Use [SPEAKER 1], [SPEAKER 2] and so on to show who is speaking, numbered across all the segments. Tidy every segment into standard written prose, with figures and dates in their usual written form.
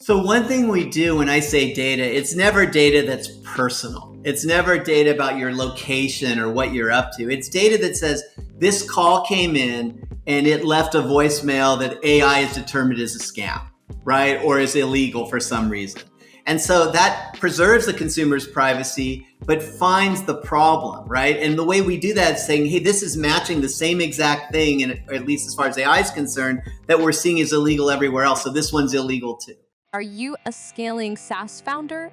[SPEAKER 1] So one thing we do when I say data, it's never data that's personal. It's never data about your location or what you're up to. It's data that says this call came in and it left a voicemail that AI is determined is a scam, right? Or is illegal for some reason. And so that preserves the consumer's privacy, but finds the problem, right? And the way we do that is saying, hey, this is matching the same exact thing, and at least as far as AI is concerned, that we're seeing is illegal everywhere else. So this one's illegal too.
[SPEAKER 2] Are you a scaling SaaS founder?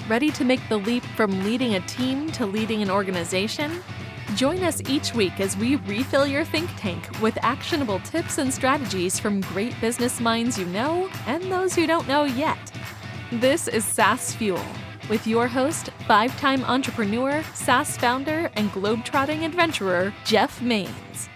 [SPEAKER 2] Ready to make the leap from leading a team to leading an organization? Join us each week as we refill your think tank with actionable tips and strategies from great business minds you know and those you don't know yet. This is SaaS Fuel with your host, 5-time entrepreneur, SaaS founder, and globetrotting adventurer, Jeff Maines.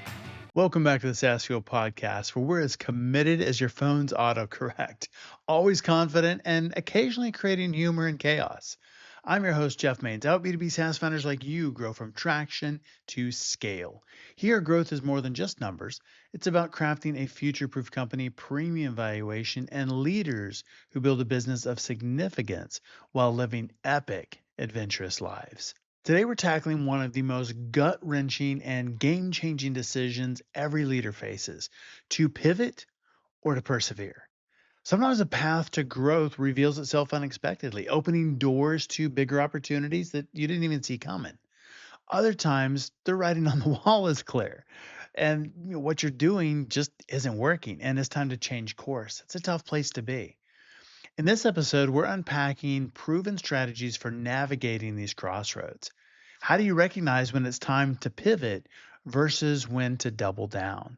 [SPEAKER 3] Welcome back to the SaaS Fuel Podcast, where we're as committed as your phone's autocorrect, always confident, and occasionally creating humor and chaos. I'm your host, Jeff Maines. I help B2B SaaS founders like you grow from traction to scale. Here, growth is more than just numbers. It's about crafting a future-proof company, premium valuation, and leaders who build a business of significance while living epic, adventurous lives. Today, we're tackling one of the most gut-wrenching and game-changing decisions every leader faces: to pivot or to persevere. Sometimes a path to growth reveals itself unexpectedly, opening doors to bigger opportunities that you didn't even see coming. Other times, the writing on the wall is clear, and what you're doing just isn't working, and it's time to change course. It's a tough place to be. In this episode, we're unpacking proven strategies for navigating these crossroads. How do you recognize when it's time to pivot versus when to double down?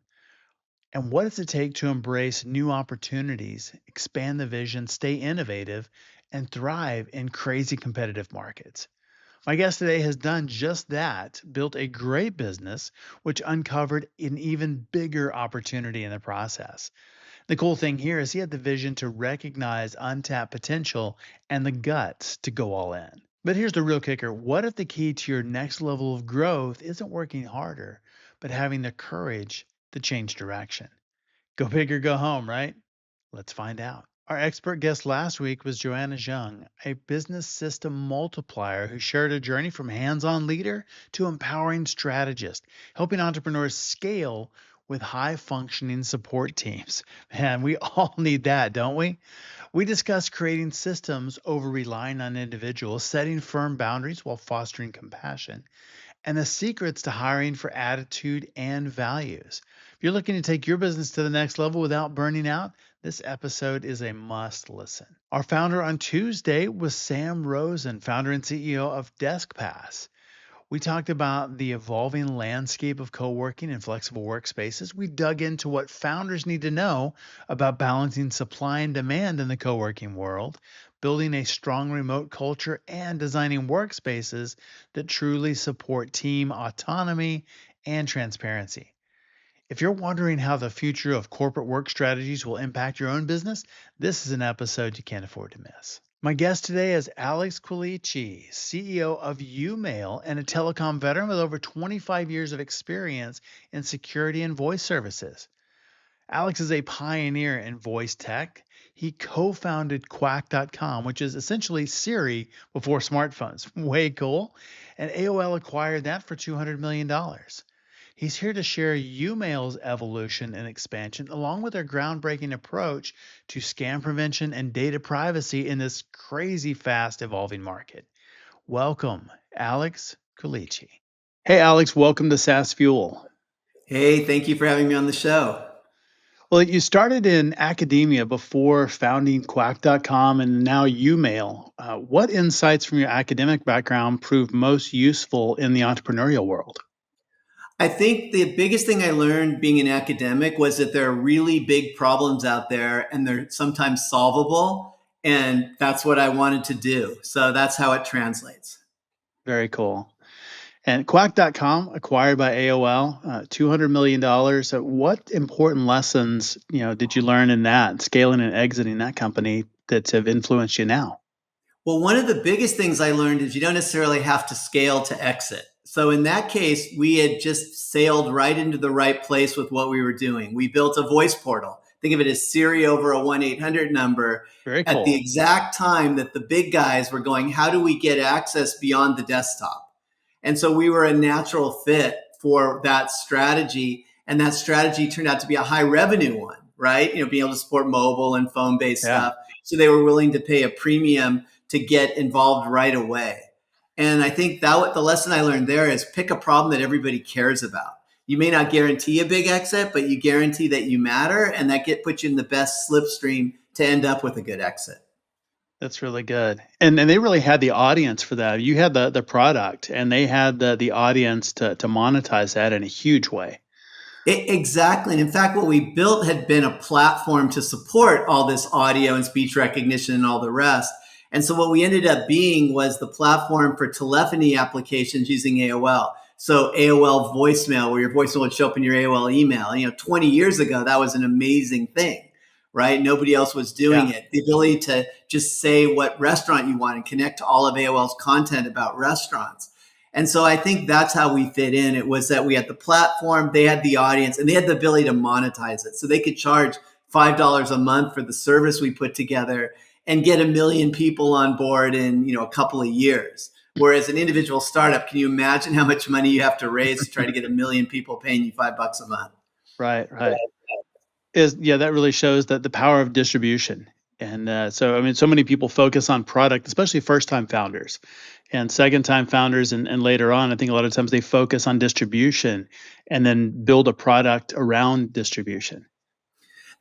[SPEAKER 3] And what does it take to embrace new opportunities, expand the vision, stay innovative, and thrive in crazy competitive markets? My guest today has done just that, built a great business, which uncovered an even bigger opportunity in the process. The cool thing here is he had the vision to recognize untapped potential and the guts to go all in. But here's the real kicker. What if the key to your next level of growth isn't working harder, but having the courage to change direction? Go big or go home, right? Let's find out. Our expert guest last week was Joanna Zhang, a business system multiplier who shared a journey from hands-on leader to empowering strategist, helping entrepreneurs scale with high-functioning support teams. Man, we all need that, don't we? We discussed creating systems over relying on individuals, setting firm boundaries while fostering compassion, and the secrets to hiring for attitude and values. If you're looking to take your business to the next level without burning out, this episode is a must listen. Our founder on Tuesday was Sam Rosen, founder and CEO of DeskPass. We talked about the evolving landscape of co-working and flexible workspaces. We dug into what founders need to know about balancing supply and demand in the co-working world, building a strong remote culture, and designing workspaces that truly support team autonomy and transparency. If you're wondering how the future of corporate work strategies will impact your own business, this is an episode you can't afford to miss. My guest today is Alex Quilici, CEO of YouMail and a telecom veteran with over 25 years of experience in security and voice services. Alex is a pioneer in voice tech. He co-founded Quack.com, which is essentially Siri before smartphones. Way cool. And AOL acquired that for $200 million. He's here to share YouMail's evolution and expansion, along with their groundbreaking approach to scam prevention and data privacy in this crazy fast evolving market. Welcome, Alex Quilici. Hey, Alex, welcome to SaaS Fuel.
[SPEAKER 1] Hey, thank you for having me on the show.
[SPEAKER 3] Well, you started in academia before founding Quack.com and now YouMail. What insights from your academic background proved most useful in the entrepreneurial world?
[SPEAKER 1] I think the biggest thing I learned being an academic was that there are really big problems out there and they're sometimes solvable. And that's what I wanted to do. So that's how it translates.
[SPEAKER 3] Very cool. And Quack.com, acquired by AOL, $200 million. What important lessons, did you learn in that, scaling and exiting that company that have influenced you now?
[SPEAKER 1] Well, one of the biggest things I learned is you don't necessarily have to scale to exit. So in that case, we had just sailed right into the right place with what we were doing. We built a voice portal. Think of it as Siri over a 1-800 number
[SPEAKER 3] Very
[SPEAKER 1] at the
[SPEAKER 3] cool.
[SPEAKER 1] exact time that the big guys were going, how do we get access beyond the desktop? And so we were a natural fit for that strategy. And that strategy turned out to be a high revenue one, right? Being able to support mobile and phone-based stuff. So they were willing to pay a premium to get involved right away. And I think that the lesson I learned there is pick a problem that everybody cares about. You may not guarantee a big exit, but you guarantee that you matter, and that puts you in the best slipstream to end up with a good exit.
[SPEAKER 3] That's really good. And they really had the audience for that. You had the product, and they had the audience to monetize that in a huge way.
[SPEAKER 1] Exactly. And in fact, what we built had been a platform to support all this audio and speech recognition and all the rest. And so what we ended up being was the platform for telephony applications using AOL. So AOL voicemail, where your voicemail would show up in your AOL email. 20 years ago, that was an amazing thing, right? Nobody else was doing it. The ability to just say what restaurant you want and connect to all of AOL's content about restaurants. And so I think that's how we fit in. It was that we had the platform, they had the audience, and they had the ability to monetize it. So they could charge $5 a month for the service we put together and get 1 million people on board in, a couple of years. Whereas an individual startup, can you imagine how much money you have to raise to try to get 1 million people paying you $5 a month?
[SPEAKER 3] Right. That really shows that the power of distribution. And so many people focus on product, especially first-time founders and second-time founders, and later on, I think a lot of times they focus on distribution and then build a product around distribution.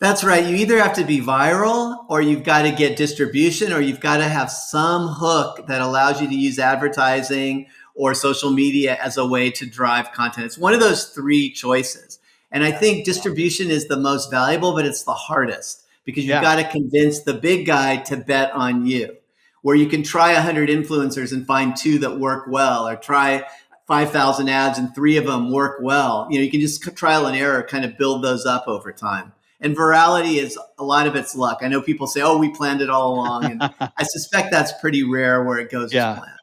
[SPEAKER 1] That's right. You either have to be viral, or you've got to get distribution, or you've got to have some hook that allows you to use advertising or social media as a way to drive content. It's one of those three choices. And I think distribution is the most valuable, but it's the hardest because you've got to convince the big guy to bet on you, where you can try 100 influencers and find 2 that work well, or try 5,000 ads and 3 of them work well. You can just trial and error, kind of build those up over time. And virality is a lot of it's luck. I know people say, oh, we planned it all along. And I suspect that's pretty rare where it goes as planned.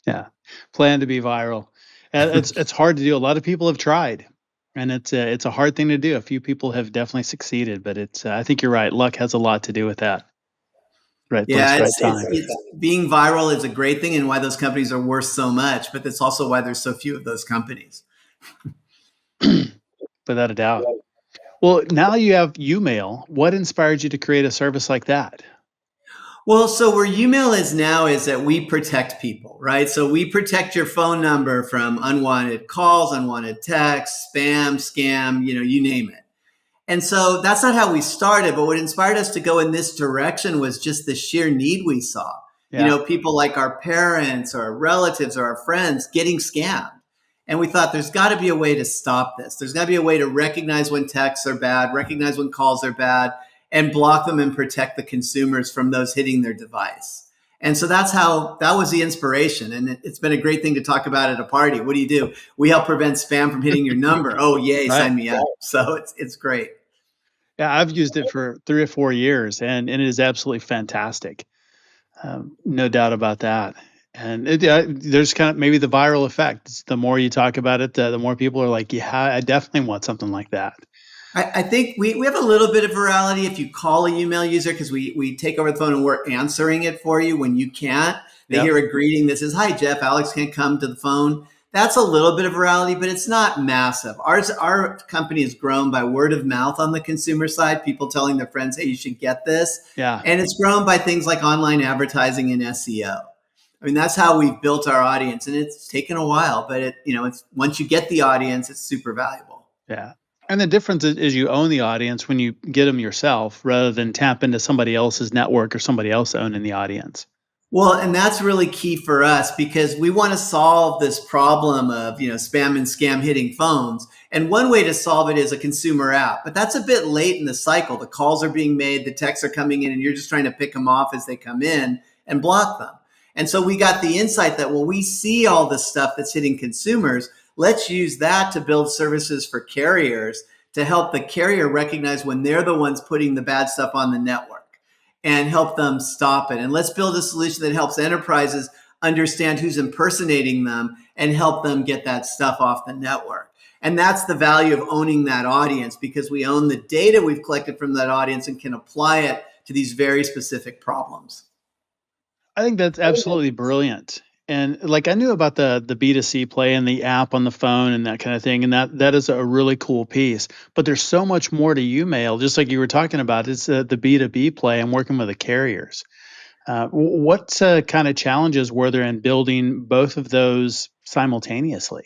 [SPEAKER 3] Yeah. Plan to be viral. It's hard to do. A lot of people have tried, and it's a hard thing to do. A few people have definitely succeeded, but I think you're right. Luck has a lot to do with that. Right.
[SPEAKER 1] Yeah. Being viral is a great thing, and why those companies are worth so much, but that's also why there's so few of those companies.
[SPEAKER 3] Without a doubt. Well, now you have YouMail. What inspired you to create a service like that?
[SPEAKER 1] Well, so where YouMail is now is that we protect people, right? So we protect your phone number from unwanted calls, unwanted texts, spam, scam, you name it. And so that's not how we started, but what inspired us to go in this direction was just the sheer need we saw. People like our parents or our relatives or our friends getting scammed. And we thought there's got to be a way to stop this. There's got to be a way to recognize when texts are bad, recognize when calls are bad, and block them and protect the consumers from those hitting their device. And so that was the inspiration. And it's been a great thing to talk about at a party. What do? We help prevent spam from hitting your number. Oh, yay, right. Sign me up. So it's great.
[SPEAKER 3] Yeah, I've used it for 3 or 4 years, and it is absolutely fantastic. No doubt about that. And there's kind of maybe the viral effect. The more you talk about it, the more people are like, yeah, I definitely want something like that.
[SPEAKER 1] I think we have a little bit of virality if you call a YouMail user, because we take over the phone and we're answering it for you when you can't. They hear a greeting that says, hi, Jeff, Alex can't come to the phone. That's a little bit of virality, but it's not massive. Our company has grown by word of mouth on the consumer side, people telling their friends, hey, you should get this.
[SPEAKER 3] Yeah.
[SPEAKER 1] And it's grown by things like online advertising and SEO. I mean, that's how we've built our audience, and it's taken a while, but it's once you get the audience, it's super valuable.
[SPEAKER 3] Yeah. And the difference is you own the audience when you get them yourself, rather than tap into somebody else's network or somebody else owning the audience.
[SPEAKER 1] Well, and that's really key for us, because we want to solve this problem of, spam and scam hitting phones. And one way to solve it is a consumer app, but that's a bit late in the cycle. The calls are being made, the texts are coming in, and you're just trying to pick them off as they come in and block them. And so we got the insight that, well, we see all this stuff that's hitting consumers. Let's use that to build services for carriers to help the carrier recognize when they're the ones putting the bad stuff on the network and help them stop it. And let's build a solution that helps enterprises understand who's impersonating them and help them get that stuff off the network. And that's the value of owning that audience, because we own the data we've collected from that audience and can apply it to these very specific problems.
[SPEAKER 3] I think that's absolutely brilliant. And like I knew about the B2C play and the app on the phone and that kind of thing, and that is a really cool piece. But there's so much more to YouMail, just like you were talking about. It's the B2B play and working with the carriers. What kind of challenges were there in building both of those simultaneously?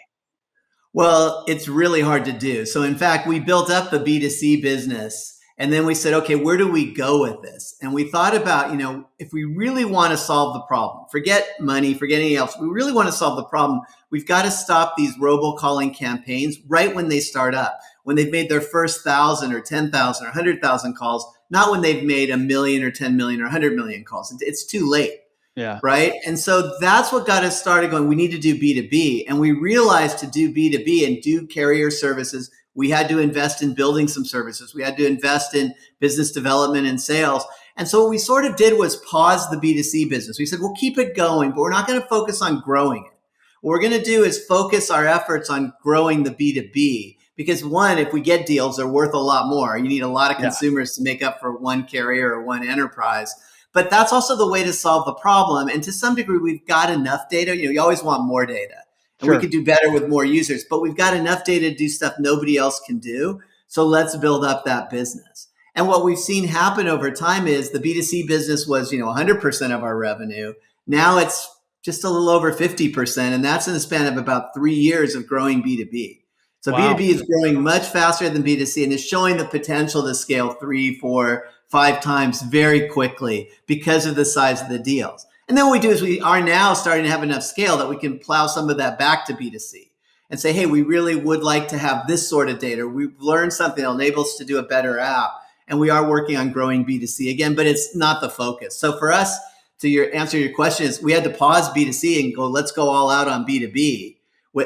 [SPEAKER 1] Well, it's really hard to do. So in fact, we built up the B2C business, and then we said, okay, where do we go with this? And we thought about, if we really want to solve the problem, forget money, forget anything else. We really want to solve the problem. We've got to stop these robocalling campaigns right when they start up, when they've made their first 1,000 or 10,000 or 100,000 calls, not when they've made 1 million or 10 million or 100 million calls. It's too late.
[SPEAKER 3] Yeah.
[SPEAKER 1] Right. And so that's what got us started going, we need to do B2B. And we realized to do B2B and do carrier services, we had to invest in building some services. We had to invest in business development and sales. And so what we sort of did was pause the B2C business. We said, we'll keep it going, but we're not going to focus on growing it. What we're going to do is focus our efforts on growing the B2B. Because one, if we get deals, they're worth a lot more. You need a lot of consumers to make up for one carrier or one enterprise. But that's also the way to solve the problem. And to some degree, we've got enough data. You always want more data. And we could do better with more users. But we've got enough data to do stuff nobody else can do. So let's build up that business. And what we've seen happen over time is the B2C business was, 100% of our revenue. Now it's just a little over 50%. And that's in the span of about 3 years of growing B2B. So wow. B2B is growing much faster than B2C and is showing the potential to scale 3, 4, 5 times very quickly because of the size of the deals. And then what we do is we are now starting to have enough scale that we can plow some of that back to B2C and say, hey, we really would like to have this sort of data. We've learned something that will enable us to do a better app. And we are working on growing B2C again, but it's not the focus. So for us, to answer your question, is we had to pause B2C and go, let's go all out on B2B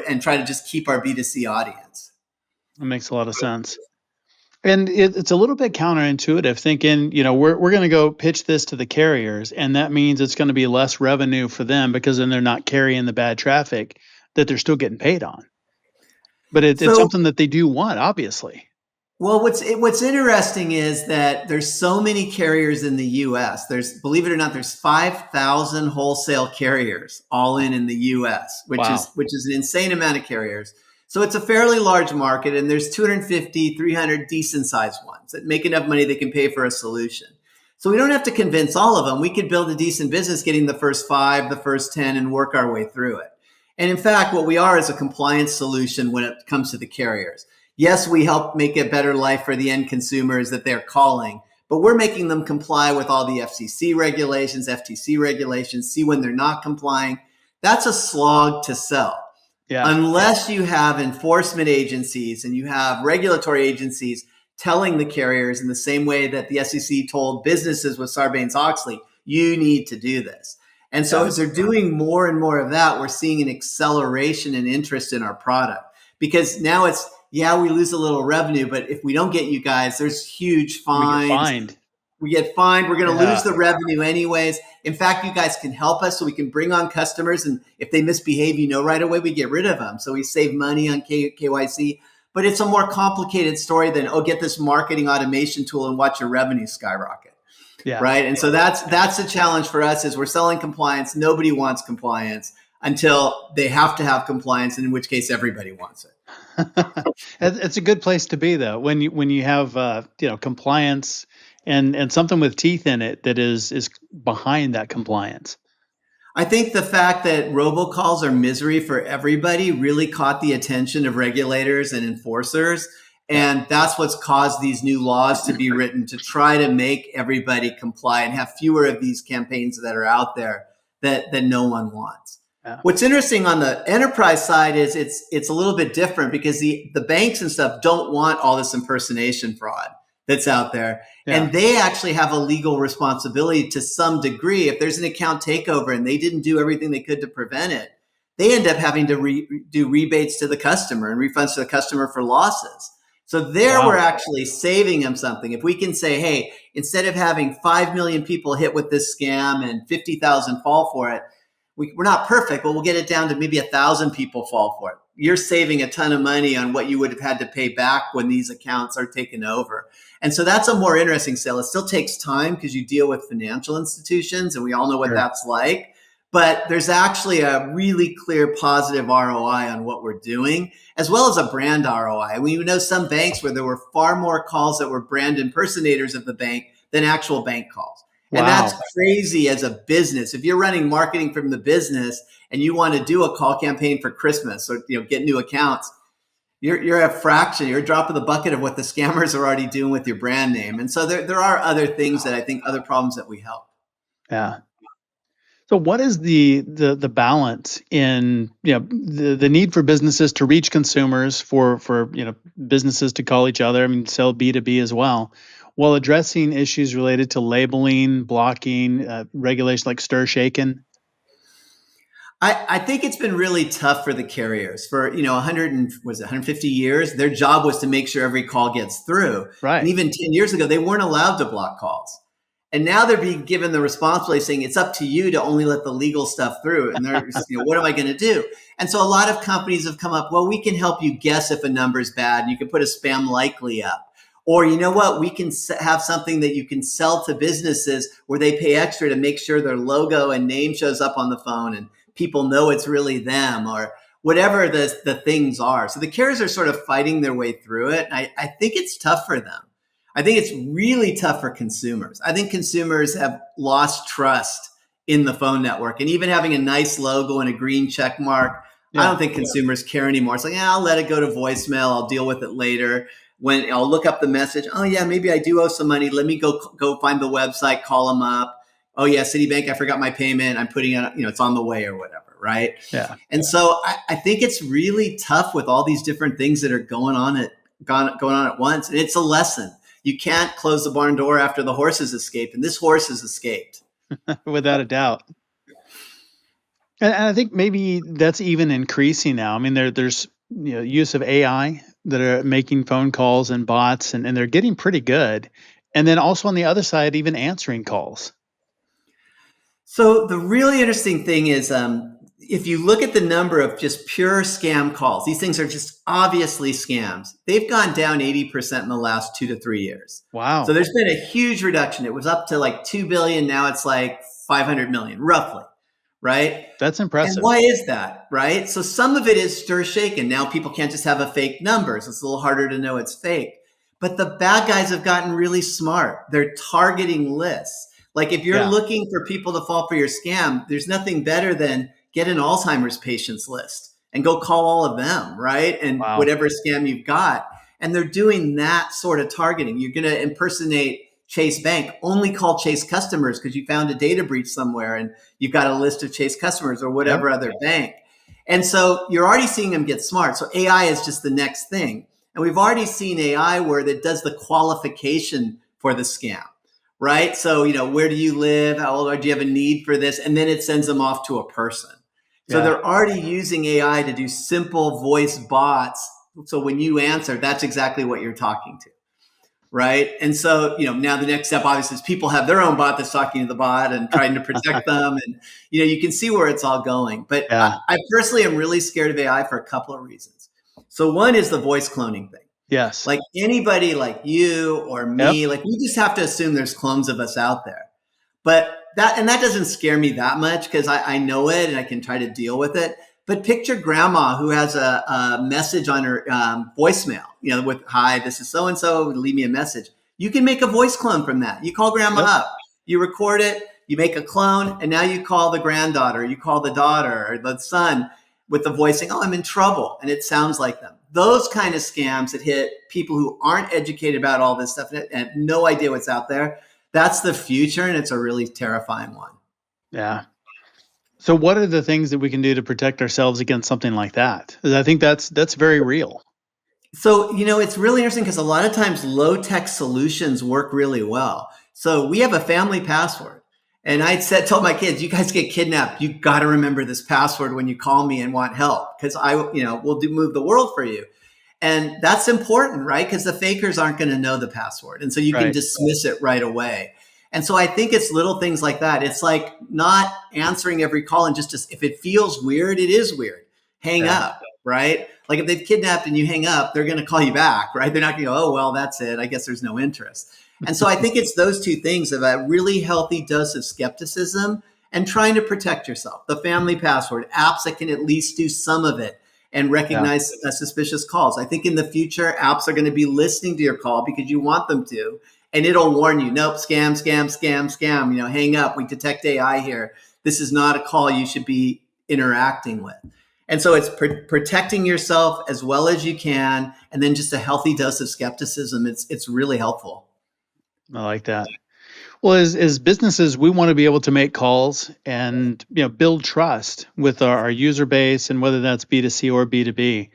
[SPEAKER 1] and try to just keep our B2C audience.
[SPEAKER 3] That makes a lot of sense. And it's a little bit counterintuitive thinking, we're going to go pitch this to the carriers, and that means it's going to be less revenue for them because then they're not carrying the bad traffic that they're still getting paid on. But it's something that they do want, obviously.
[SPEAKER 1] Well, what's interesting is that there's so many carriers in the U.S. Believe it or not, there's 5,000 wholesale carriers all in the U.S., which is an insane amount of carriers. So it's a fairly large market, and there's 250, 300 decent sized ones that make enough money they can pay for a solution. So we don't have to convince all of them. We could build a decent business getting the first 5, the first 10, and work our way through it. And in fact, what we are is a compliance solution when it comes to the carriers. Yes, we help make a better life for the end consumers that they're calling, but we're making them comply with all the FCC regulations, FTC regulations, see when they're not complying. That's a slog to sell. Yeah. Unless you have enforcement agencies and you have regulatory agencies telling the carriers in the same way that the SEC told businesses with Sarbanes-Oxley, you need to do this. And so as they're doing more and more of that, we're seeing an acceleration in interest in our product, because now it's, we lose a little revenue, but if we don't get you guys, there's huge fines. We get fined. We're going to lose the revenue anyways. In fact, you guys can help us so we can bring on customers. And if they misbehave, right away, we get rid of them. So we save money on KYC. But it's a more complicated story than, get this marketing automation tool and watch your revenue skyrocket. Yeah. Right. And so that's the challenge for us is we're selling compliance. Nobody wants compliance until they have to have compliance, in which case everybody wants it.
[SPEAKER 3] It's a good place to be, though, when you have compliance and something with teeth in it that is behind that compliance.
[SPEAKER 1] I think the fact that robocalls are misery for everybody really caught the attention of regulators and enforcers. And that's what's caused these new laws to be written to try to make everybody comply and have fewer of these campaigns that are out there that no one wants. Yeah. What's interesting on the enterprise side is it's a little bit different because the banks and stuff don't want all this impersonation fraud that's out there. Yeah. And they actually have a legal responsibility to some degree. If there's an account takeover and they didn't do everything they could to prevent it, they end up having to do rebates to the customer and refunds to the customer for losses. So we're actually saving them something. If we can say, hey, instead of having 5 million people hit with this scam and 50,000 fall for it, we're not perfect, but we'll get it down to maybe 1,000 people fall for it. You're saving a ton of money on what you would have had to pay back when these accounts are taken over. And so that's a more interesting sale. It still takes time because you deal with financial institutions, and we all know what that's like. But there's actually a really clear positive ROI on what we're doing, as well as a brand ROI. We know some banks where there were far more calls that were brand impersonators of the bank than actual bank calls. And that's crazy as a business. If you're running marketing from the business and you want to do a call campaign for Christmas or get new accounts, you're a fraction, you're a drop in the bucket of what the scammers are already doing with your brand name. And so there are other things that I think, other problems that we help.
[SPEAKER 3] Yeah. So what is the balance in the need for businesses to reach consumers, for businesses to call each other, sell B2B as well, while addressing issues related to labeling, blocking, regulation like stir shaken?
[SPEAKER 1] I think it's been really tough for the carriers for 150 years. Their job was to make sure every call gets through.
[SPEAKER 3] Right.
[SPEAKER 1] And even 10 years ago, they weren't allowed to block calls. And now they're being given the responsibility saying it's up to you to only let the legal stuff through. And they're, what am I going to do? And so a lot of companies have come up, well, we can help you guess if a number's bad. And you can put a spam likely up. Or you know what? We can have something that you can sell to businesses where they pay extra to make sure their logo and name shows up on the phone and people know it's really them, or whatever the things are. So the carriers are sort of fighting their way through it. And I think it's tough for them. I think it's really tough for consumers. I think consumers have lost trust in the phone network, and even having a nice logo and a green check mark, I don't think consumers care anymore. It's like, I'll let it go to voicemail. I'll deal with it later. When I'll look up the message, oh yeah, maybe I do owe some money. Let me go find the website, call them up. Oh yeah, Citibank, I forgot my payment. I'm putting it, it's on the way or whatever, right?
[SPEAKER 3] Yeah.
[SPEAKER 1] And so I think it's really tough with all these different things that are going on at once. And it's a lesson. You can't close the barn door after the horse has escaped, and this horse has escaped.
[SPEAKER 3] Without a doubt. And I think maybe that's even increasing now. There's use of AI that are making phone calls and bots, and they're getting pretty good. And then also on the other side, even answering calls.
[SPEAKER 1] So the really interesting thing is, if you look at the number of just pure scam calls, these things are just obviously scams. They've gone down 80% in the last 2 to 3 years.
[SPEAKER 3] Wow.
[SPEAKER 1] So there's been a huge reduction. It was up to like 2 billion. Now it's like 500 million, roughly. Right?
[SPEAKER 3] That's impressive.
[SPEAKER 1] And why is that? Right? So some of it is stir shaken. Now people can't just have a fake number. So it's a little harder to know it's fake. But the bad guys have gotten really smart. They're targeting lists. Like if you're looking for people to fall for your scam, there's nothing better than get an Alzheimer's patients list and go call all of them, right? And whatever scam you've got. And they're doing that sort of targeting. You're going to impersonate Chase Bank, only call Chase customers because you found a data breach somewhere and you've got a list of Chase customers or whatever other bank. And so you're already seeing them get smart. So AI is just the next thing. And we've already seen AI where that does the qualification for the scam, right? So, where do you live? How old are you? Do you have a need for this? And then it sends them off to a person. So they're already using AI to do simple voice bots. So when you answer, that's exactly what you're talking to. Right. And so, now the next step obviously is people have their own bot that's talking to the bot and trying to protect them. And, you can see where it's all going. But I personally am really scared of AI for a couple of reasons. So one is the voice cloning thing.
[SPEAKER 3] Yes.
[SPEAKER 1] Like anybody like you or me, like we just have to assume there's clones of us out there. But that doesn't scare me that much because I know it and I can try to deal with it. But picture grandma who has a message on her voicemail, with, hi, this is so-and-so, leave me a message. You can make a voice clone from that. You call grandma up, you record it, you make a clone, and now you call the granddaughter, you call the daughter or the son with the voice saying, oh, I'm in trouble. And it sounds like them. Those kind of scams that hit people who aren't educated about all this stuff and have no idea what's out there, that's the future. And it's a really terrifying one.
[SPEAKER 3] Yeah. So what are the things that we can do to protect ourselves against something like that? I think that's very real.
[SPEAKER 1] So, it's really interesting because a lot of times low-tech solutions work really well. So we have a family password. And I told my kids, you guys get kidnapped. You got to remember this password when you call me and want help because we'll move the world for you. And that's important, right? Because the fakers aren't going to know the password. And so you can dismiss it right away. And so I think it's little things like that. It's like not answering every call and just if it feels weird, it is weird. Hang up, right? Like if they've kidnapped and you hang up, they're going to call you back, right? They're not going to go, oh, well, that's it. I guess there's no interest. And so I think it's those two things of a really healthy dose of skepticism and trying to protect yourself. The family password, apps that can at least do some of it and recognize suspicious calls. I think in the future, apps are going to be listening to your call because you want them to, and it'll warn you, nope, scam, scam, scam, scam, hang up. We detect AI here. This is not a call you should be interacting with. And so it's protecting yourself as well as you can, and then just a healthy dose of skepticism. It's really helpful.
[SPEAKER 3] I like that. Well, as businesses, we want to be able to make calls and build trust with our user base, and whether that's B2C or B2B.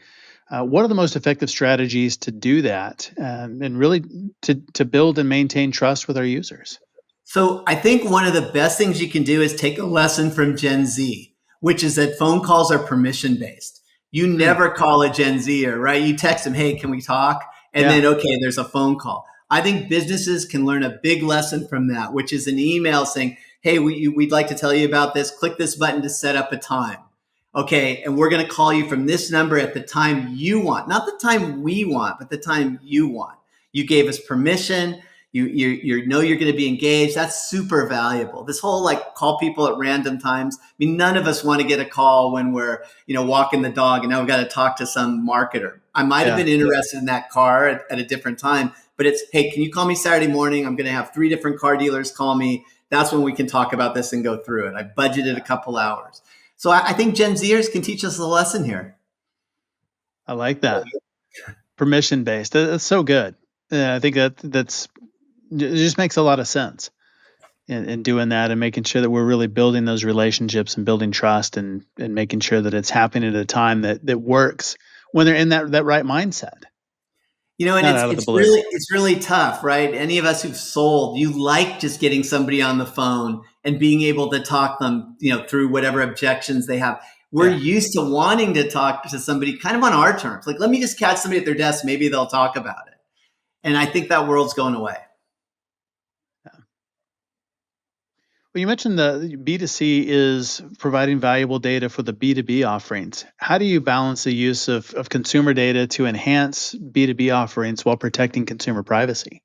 [SPEAKER 3] What are the most effective strategies to do that, and really to build and maintain trust with our users?
[SPEAKER 1] So I think one of the best things you can do is take a lesson from Gen Z, which is that phone calls are permission based. You never call a Gen Zer, right? You text them, hey, can we talk? And then, okay, there's a phone call. I think businesses can learn a big lesson from that, which is an email saying, hey, we'd like to tell you about this. Click this button to set up a time. Okay, and we're going to call you from this number at the time you want, not the time we want, but the time you want. You gave us permission. You know you're going to be engaged. That's super valuable. This whole call people at random times. I mean, none of us want to get a call when we're walking the dog and now we've got to talk to some marketer. I might have been interested in that car at a different time, but it's, hey, can you call me Saturday morning? I'm going to have 3 different car dealers call me. That's when we can talk about this and go through it. I budgeted a couple hours. So I think Gen Zers can teach us a lesson here.
[SPEAKER 3] I like that. Permission based. That's so good. I think that's it just makes a lot of sense in doing that and making sure that we're really building those relationships and building trust and making sure that it's happening at a time that works when they're in that right mindset.
[SPEAKER 1] And it's really tough, right? Any of us who've sold, you like just getting somebody on the phone and being able to talk them, through whatever objections they have. We're used to wanting to talk to somebody kind of on our terms. Like, let me just catch somebody at their desk. Maybe they'll talk about it. And I think that world's going away.
[SPEAKER 3] Well, you mentioned the B2C is providing valuable data for the B2B offerings. How do you balance the use of consumer data to enhance B2B offerings while protecting consumer privacy?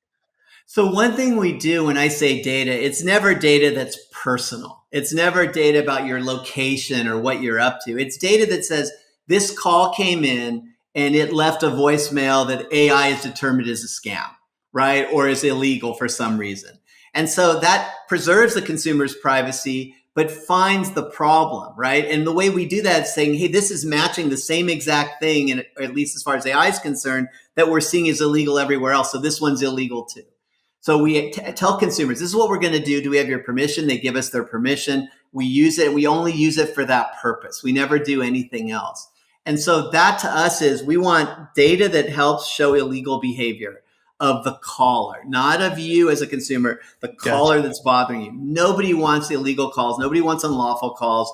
[SPEAKER 1] So one thing we do when I say data, it's never data that's personal. It's never data about your location or what you're up to. It's data that says this call came in and it left a voicemail that AI is determined is a scam, right? Or is illegal for some reason. And so that preserves the consumer's privacy, but finds the problem, right? And the way we do that is saying, hey, this is matching the same exact thing, and at least as far as AI is concerned, that we're seeing is illegal everywhere else. So this one's illegal too. So we tell consumers, this is what we're going to do. Do we have your permission? They give us their permission. We use it. We only use it for that purpose. We never do anything else. And so that to us is we want data that helps show illegal behavior of the caller, not of you as a consumer, the caller that's bothering you. Nobody wants illegal calls. Nobody wants unlawful calls.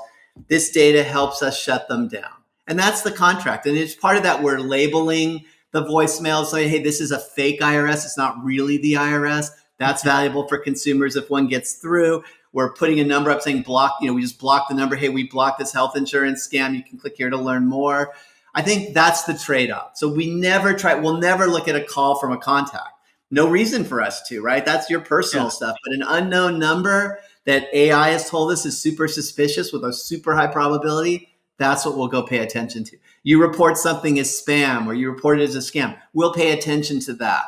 [SPEAKER 1] This data helps us shut them down. And that's the contract. And it's part of that we're labeling the voicemail, saying, hey, this is a fake IRS. It's not really the IRS. That's valuable for consumers if one gets through. We're putting a number up saying block, we just block the number. Hey, we blocked this health insurance scam. You can click here to learn more. I think that's the trade-off. So we'll never look at a call from a contact. No reason for us to, right? That's your personal stuff. But an unknown number that AI has told us is super suspicious with a super high probability, that's what we'll go pay attention to. You report something as spam or you report it as a scam, we'll pay attention to that.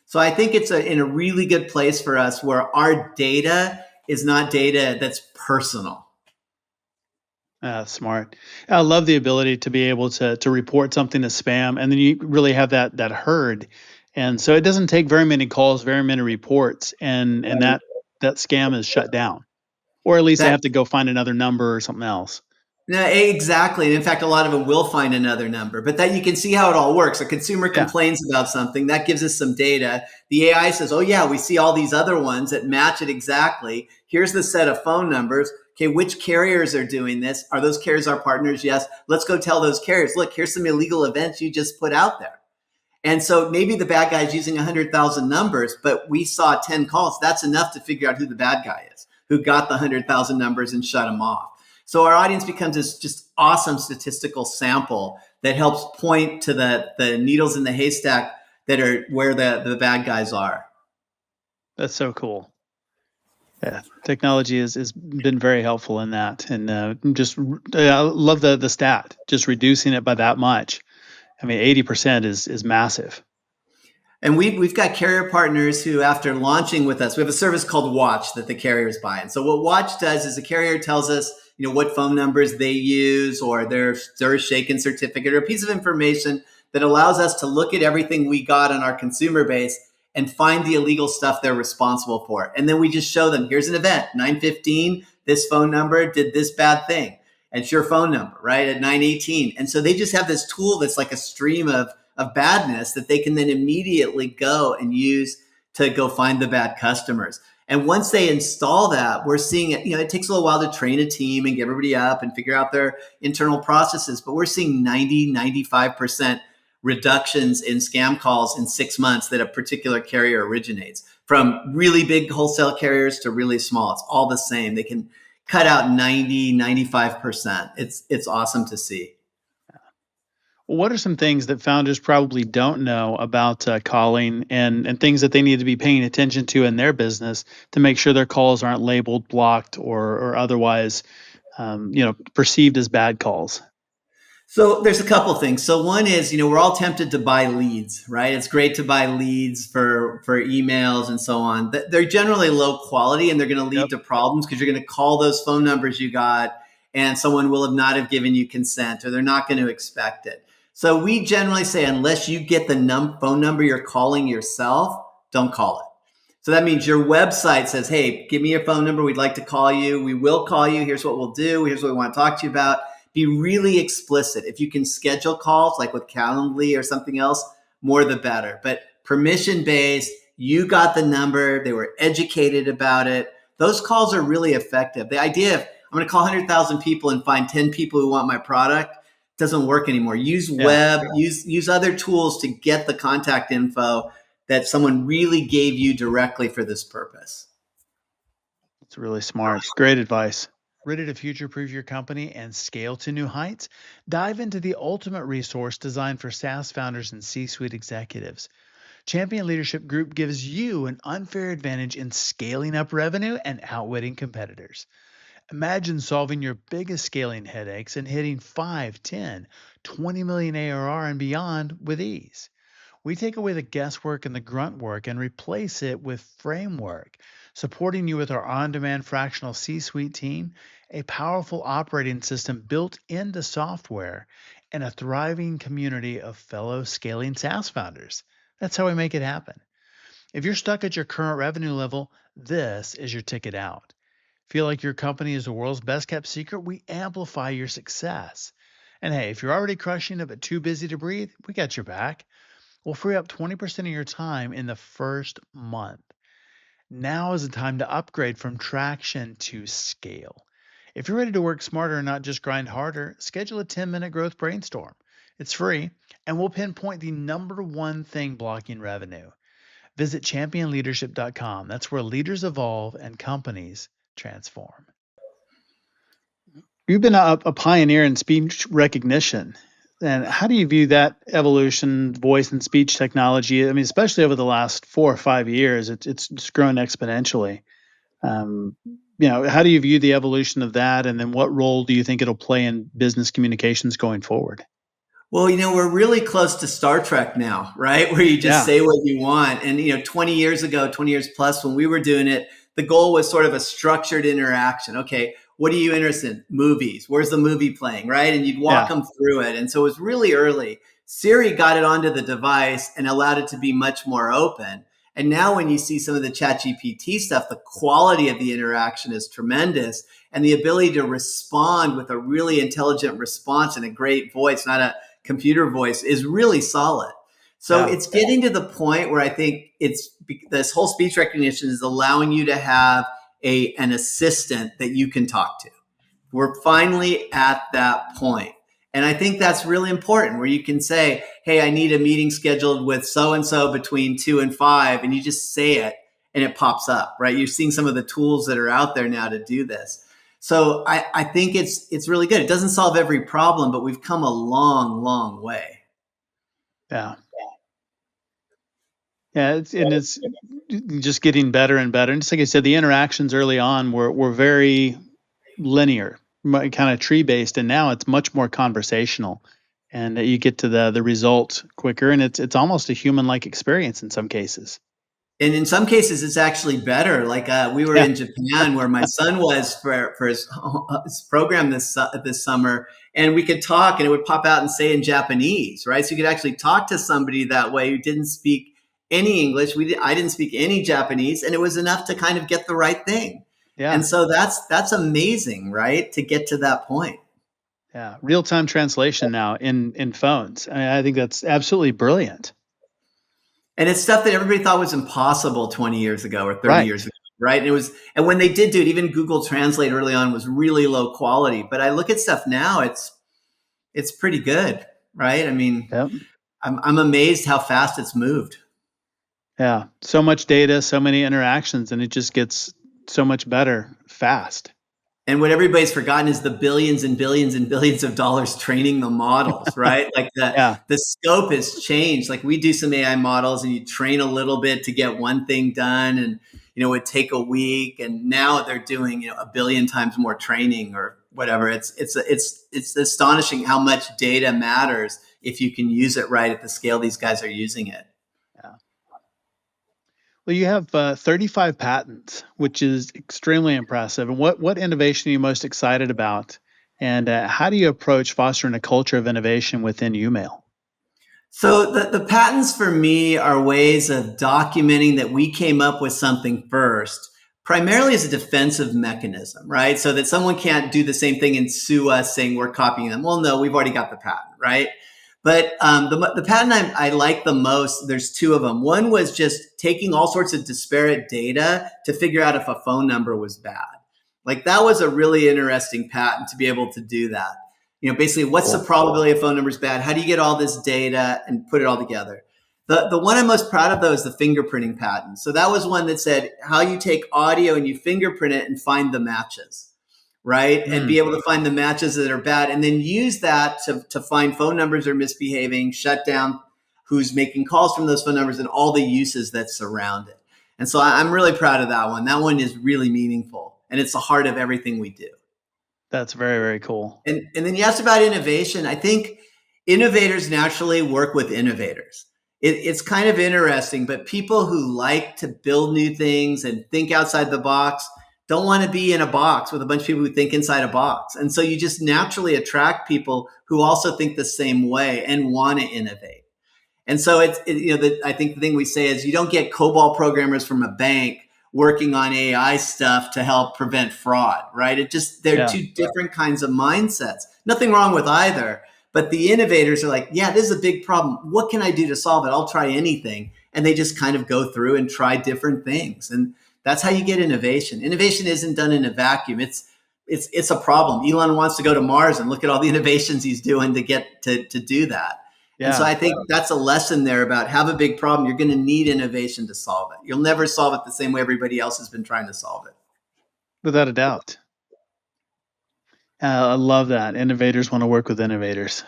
[SPEAKER 1] So I think it's in a really good place for us where our data is not data that's personal.
[SPEAKER 3] Smart. I love the ability to be able to report something as spam, and then you really have that herd. And so it doesn't take very many calls, very many reports, and that scam is shut down. Or at least they have to go find another number or something else.
[SPEAKER 1] No, exactly. And in fact, a lot of them will find another number, but that you can see how it all works. A consumer complains about something, that gives us some data. The AI says, oh yeah, we see all these other ones that match it exactly. Here's the set of phone numbers. Okay, which carriers are doing this? Are those carriers our partners? Yes. Let's go tell those carriers, look, here's some illegal events you just put out there. And so maybe the bad guy is using 100,000 numbers, but we saw 10 calls. That's enough to figure out who the bad guy is. who got the 100,000 numbers and shut them off. So our audience becomes this just awesome statistical sample that helps point to the needles in the haystack that are where the bad guys are.
[SPEAKER 3] That's so cool. Yeah, technology has been very helpful in that, and I love the stat, just reducing it by that much. I mean, 80% is massive.
[SPEAKER 1] And we've got carrier partners who, after launching with us, we have a service called Watch that the carriers buy. And so what Watch does is the carrier tells us, what phone numbers they use, or their shaken certificate, or a piece of information that allows us to look at everything we got on our consumer base and find the illegal stuff they're responsible for. And then we just show them, here's an event, 9:15, this phone number did this bad thing. And it's your phone number, right, at 9:18. And so they just have this tool that's like a stream of badness that they can then immediately go and use to go find the bad customers. And once they install that, we're seeing it, it takes a little while to train a team and get everybody up and figure out their internal processes, but we're seeing 95% reductions in scam calls in 6 months that a particular carrier originates, from really big wholesale carriers to really small. It's all the same. They can cut out 95%. It's awesome to see.
[SPEAKER 3] What are some things that founders probably don't know about calling and things that they need to be paying attention to in their business to make sure their calls aren't labeled, blocked, or otherwise, perceived as bad calls?
[SPEAKER 1] So there's a couple things. So one is, we're all tempted to buy leads, right? It's great to buy leads for emails and so on. They're generally low quality, and they're going to lead to problems because you're going to call those phone numbers you got and someone will not have given you consent, or they're not going to expect it. So we generally say, unless you get the phone number you're calling yourself, don't call it. So that means your website says, hey, give me your phone number. We'd like to call you. We will call you. Here's what we'll do. Here's what we want to talk to you about. Be really explicit. If you can schedule calls like with Calendly or something else, more the better. But permission-based, you got the number. They were educated about it. Those calls are really effective. The idea of I'm going to call 100,000 people and find 10 people who want my product doesn't work anymore. Use web, use other tools to get the contact info that someone really gave you directly for this purpose.
[SPEAKER 3] It's really smart. Great advice. Ready to future-proof your company and scale to new heights? Dive into the ultimate resource designed for SaaS founders and C-suite executives. Champion Leadership Group gives you an unfair advantage in scaling up revenue and outwitting competitors. Imagine solving your biggest scaling headaches and hitting 5, 10, 20 million ARR and beyond with ease. We take away the guesswork and the grunt work and replace it with framework, supporting you with our on-demand fractional C-suite team, a powerful operating system built into software, and a thriving community of fellow scaling SaaS founders. That's how we make it happen. If you're stuck at your current revenue level, this is your ticket out. Feel like your company is the world's best kept secret? We amplify your success. And hey, if you're already crushing it but too busy to breathe, we got your back. We'll free up 20% of your time in the first month. Now is the time to upgrade from traction to scale. If you're ready to work smarter and not just grind harder, schedule a 10-minute growth brainstorm. It's free, and we'll pinpoint the number one thing blocking revenue. Visit championleadership.com. That's where leaders evolve and companies transform. You've been a pioneer in speech recognition. And how do you view that evolution, voice and speech technology? I mean, especially over the last 4 or 5 years, it's grown exponentially. How do you view the evolution of that? And then what role do you think it'll play in business communications going forward?
[SPEAKER 1] Well, we're really close to Star Trek now, right? Where you just say what you want. And, 20 years ago, 20 years plus, when we were doing it, the goal was sort of a structured interaction. Okay, what are you interested in? Movies. Where's the movie playing, right? And you'd walk them through it. And so it was really early. Siri got it onto the device and allowed it to be much more open. And now when you see some of the ChatGPT stuff, the quality of the interaction is tremendous. And the ability to respond with a really intelligent response and a great voice, not a computer voice, is really solid. So it's getting to the point where I think this whole speech recognition is allowing you to have an assistant that you can talk to. We're finally at that point. And I think that's really important, where you can say, hey, I need a meeting scheduled with so-and-so between 2 and 5, and you just say it. and it pops up, right? You're seeing some of the tools that are out there now to do this. So I think it's really good. It doesn't solve every problem, but we've come a long, long way.
[SPEAKER 3] Yeah. Yeah, it's just getting better and better. And just like I said, the interactions early on were very linear, kind of tree based, and now it's much more conversational, and you get to the result quicker, and it's almost a human like experience in some cases.
[SPEAKER 1] And in some cases, it's actually better. Like we were in Japan, where my son was for his program this summer, and we could talk, and it would pop out and say in Japanese, right? So you could actually talk to somebody that way who didn't speak any English. I didn't speak any Japanese, and it was enough to kind of get the right thing.
[SPEAKER 3] Yeah.
[SPEAKER 1] And so that's amazing, right? To get to that point.
[SPEAKER 3] Yeah, real time translation now in phones. I think that's absolutely brilliant.
[SPEAKER 1] And it's stuff that everybody thought was impossible 20 years ago or 30 years ago, right? And when they did do it, even Google Translate early on was really low quality. But I look at stuff now, it's pretty good, right? I mean,
[SPEAKER 3] Yep.
[SPEAKER 1] I'm amazed how fast it's moved.
[SPEAKER 3] Yeah, so much data, so many interactions, and it just gets so much better fast.
[SPEAKER 1] And what everybody's forgotten is the billions and billions and billions of dollars training the models, right? Like the scope has changed. Like we do some AI models and you train a little bit to get one thing done, and it would take a week. And now they're doing a billion times more training or whatever. It's astonishing how much data matters if you can use it right at the scale these guys are using it.
[SPEAKER 3] Yeah. Well, you have 35 patents, which is extremely impressive. And what innovation are you most excited about? And how do you approach fostering a culture of innovation within YouMail?
[SPEAKER 1] So the patents for me are ways of documenting that we came up with something first, primarily as a defensive mechanism, right? So that someone can't do the same thing and sue us saying we're copying them. Well, no, we've already got the patent, right? But the patent I like the most, there's two of them. One was just taking all sorts of disparate data to figure out if a phone number was bad. Like that was a really interesting patent to be able to do that. Basically, what's the probability a phone number is bad? How do you get all this data and put it all together? The one I'm most proud of, though, is the fingerprinting patent. So that was one that said how you take audio and you fingerprint it and find the matches. Right. And be able to find the matches that are bad and then use that to find phone numbers are misbehaving, shut down who's making calls from those phone numbers and all the uses that surround it. And so I'm really proud of that one. That one is really meaningful and it's the heart of everything we do.
[SPEAKER 3] That's very, very cool.
[SPEAKER 1] And then you asked about innovation. I think innovators naturally work with innovators. It's kind of interesting, but people who like to build new things and think outside the box don't want to be in a box with a bunch of people who think inside a box. And so you just naturally attract people who also think the same way and want to innovate. And so I think the thing we say is you don't get COBOL programmers from a bank working on AI stuff to help prevent fraud, right? They're two different kinds of mindsets. Nothing wrong with either, but the innovators are like, yeah, this is a big problem. What can I do to solve it? I'll try anything. And they just kind of go through and try different things. And that's how you get innovation. Innovation isn't done in a vacuum. It's a problem. Elon wants to go to Mars and look at all the innovations he's doing to get to do that. Yeah. And so I think that's a lesson there about have a big problem. You're going to need innovation to solve it. You'll never solve it the same way everybody else has been trying to solve it.
[SPEAKER 3] Without a doubt. I love that. Innovators want to work with innovators.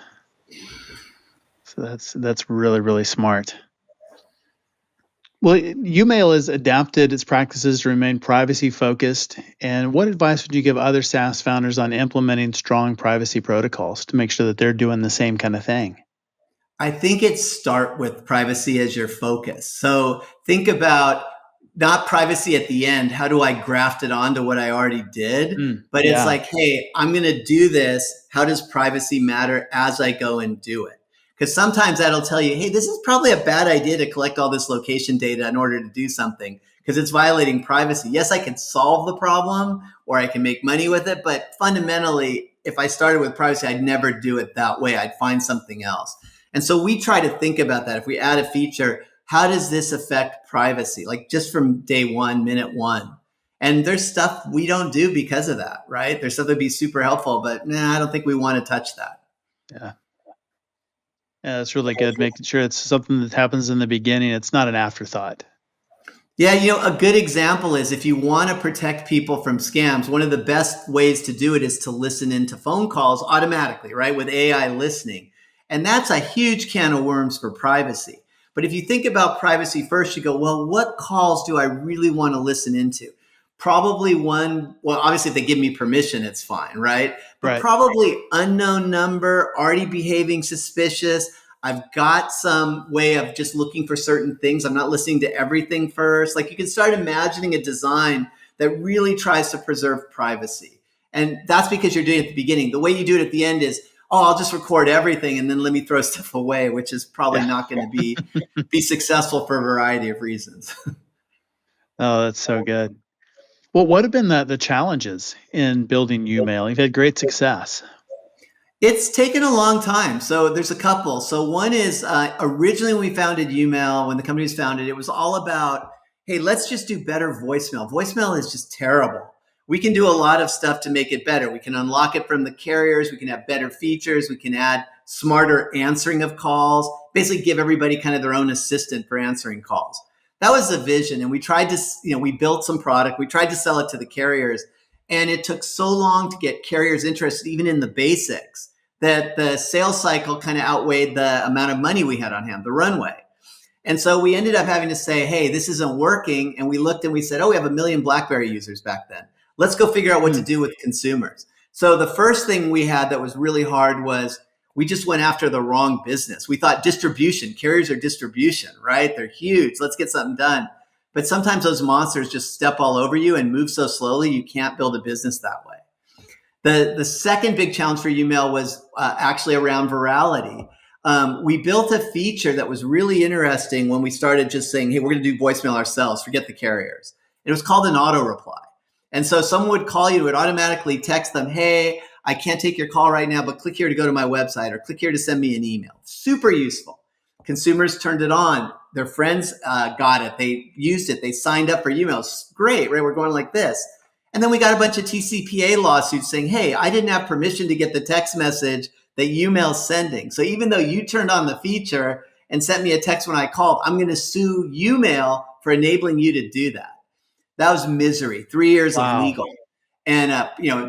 [SPEAKER 3] So that's really, really smart. Well, YouMail has adapted its practices to remain privacy focused. And what advice would you give other SaaS founders on implementing strong privacy protocols to make sure that they're doing the same kind of thing?
[SPEAKER 1] I think start with privacy as your focus. So think about not privacy at the end. How do I graft it onto what I already did? But it's like, hey, I'm going to do this. How does privacy matter as I go and do it? Because sometimes that'll tell you, hey, this is probably a bad idea to collect all this location data in order to do something because it's violating privacy. Yes, I can solve the problem or I can make money with it. But fundamentally, if I started with privacy, I'd never do it that way. I'd find something else. And so we try to think about that. If we add a feature, how does this affect privacy? Like just from day one, minute one. And there's stuff we don't do because of that, right? There's stuff that'd be super helpful, but I don't think we want to touch that.
[SPEAKER 3] Yeah. Yeah, that's really good. Making sure it's something that happens in the beginning. It's not an afterthought.
[SPEAKER 1] Yeah, a good example is if you want to protect people from scams, one of the best ways to do it is to listen into phone calls automatically, right? With AI listening. And that's a huge can of worms for privacy. But if you think about privacy first, you go, well, what calls do I really want to listen into? Probably one, well, obviously, if they give me permission, it's fine, right? But
[SPEAKER 3] Right.
[SPEAKER 1] probably unknown number, already behaving suspicious. I've got some way of just looking for certain things. I'm not listening to everything first. Like you can start imagining a design that really tries to preserve privacy. And that's because you're doing it at the beginning. The way you do it at the end is, oh, I'll just record everything and then let me throw stuff away, which is probably
[SPEAKER 3] Yeah.
[SPEAKER 1] not going to be successful for a variety of reasons.
[SPEAKER 3] Oh, that's so good. Well, what have been the challenges in building YouMail? You've had great success.
[SPEAKER 1] It's taken a long time. So there's a couple. So one is originally when we founded YouMail, when the company was founded, it was all about, hey, let's just do better voicemail. Voicemail is just terrible. We can do a lot of stuff to make it better. We can unlock it from the carriers. We can have better features. We can add smarter answering of calls, basically give everybody kind of their own assistant for answering calls. That was the vision. And we tried to, we built some product. We tried to sell it to the carriers. And it took so long to get carriers interested, even in the basics, that the sales cycle kind of outweighed the amount of money we had on hand, the runway. And so we ended up having to say, hey, this isn't working. And we looked and we said, oh, we have 1 million BlackBerry users back then. Let's go figure out what to do with consumers. So the first thing we had that was really hard was we just went after the wrong business. We thought distribution, carriers are distribution, right? They're huge. Let's get something done. But sometimes those monsters just step all over you and move so slowly, you can't build a business that way. The second big challenge for YouMail was actually around virality. We built a feature that was really interesting when we started just saying, hey, we're going to do voicemail ourselves, forget the carriers. It was called an auto reply. And so someone would call you, would automatically text them, hey, I can't take your call right now, but click here to go to my website or click here to send me an email. Super useful. Consumers turned it on. Their friends got it. They used it. They signed up for emails. Great, right? We're going like this. And then we got a bunch of TCPA lawsuits saying, hey, I didn't have permission to get the text message that YouMail's sending. So even though you turned on the feature and sent me a text when I called, I'm going to sue YouMail for enabling you to do that. That was misery. 3 years of legal. And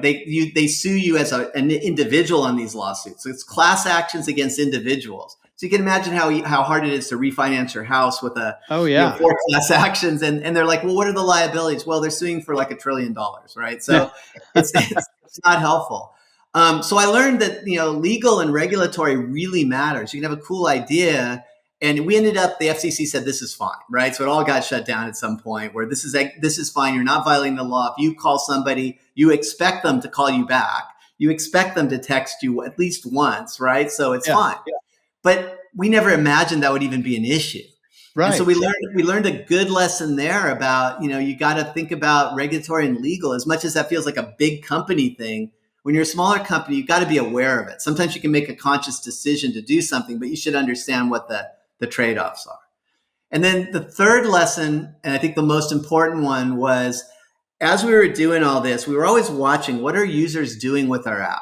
[SPEAKER 1] they sue you as an individual on these lawsuits. So it's class actions against individuals. So you can imagine how hard it is to refinance your house with 4 class actions. And they're like, well, what are the liabilities? Well, they're suing for like $1 trillion, right? So it's not helpful. So I learned that, legal and regulatory really matters. You can have a cool idea. And we ended up, the FCC said, this is fine, right? So it all got shut down at some point where this is fine. You're not violating the law. If you call somebody, you expect them to call you back. You expect them to text you at least once, right? So it's fine. Yeah. But we never imagined that would even be an issue. Right. And so we learned a good lesson there about, you got to think about regulatory and legal. As much as that feels like a big company thing, when you're a smaller company, you've got to be aware of it. Sometimes you can make a conscious decision to do something, but you should understand what the trade-offs are. And then the third lesson, and I think the most important one, was as we were doing all this, we were always watching what are users doing with our app.